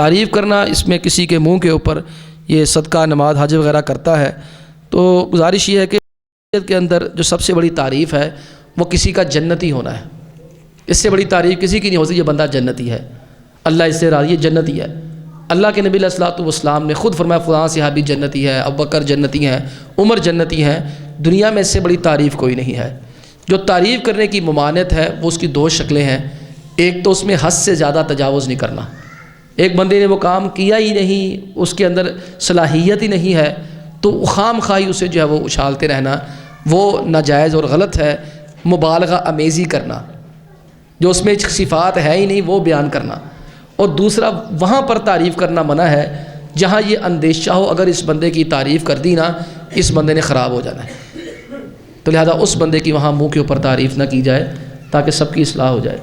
तारीफ़ करना, इसमें किसी के मुंह के ऊपर ये सदका, नमाज, हज वगैरह करता है, तो गुजारिश ये है कि के अंदर जो सबसे बड़ी तारीफ़ है वो किसी का जन्नती होना है। इससे बड़ी तारीफ़ किसी की नहीं हो सकती, ये बंदा जन्नती है, अल्लाह इससे राज़ी है, जन्नती है। अल्लाह के नबी अलैहिस्सलातु वस्सलाम ने खुद फरमाया फ़लाँ सहाबी जन्नती है, अबू बकर जन्नती हैं, उमर जन्नती हैं। दुनिया में इससे बड़ी तारीफ़ कोई नहीं है। जो तारीफ़ करने की ममानियत है वो उसकी दो शक्लें हैं। एक तो उसमें हद से ज़्यादा तजावुज़ नहीं करना। एक बंदे ने वो काम किया ही नहीं, उसके अंदर सलाहियत ही नहीं है, तो खाम खाई उसे जो है वो उछालते रहना, वो नाजायज़ और गलत है। मुबालगा अमेज़ी करना, जो उसमें सिफ़ात है ही नहीं वो बयान करना। और दूसरा, वहाँ पर तारीफ़ करना मना है जहाँ ये अंदेशा हो अगर इस बंदे की तारीफ़ कर दी ना, इस बंदे ने ख़राब हो जाना है, तो लिहाजा उस बंदे की वहाँ मुँह के ऊपर तारीफ़ ना की जाए ताकि सबकी इस्लाह हो जाए।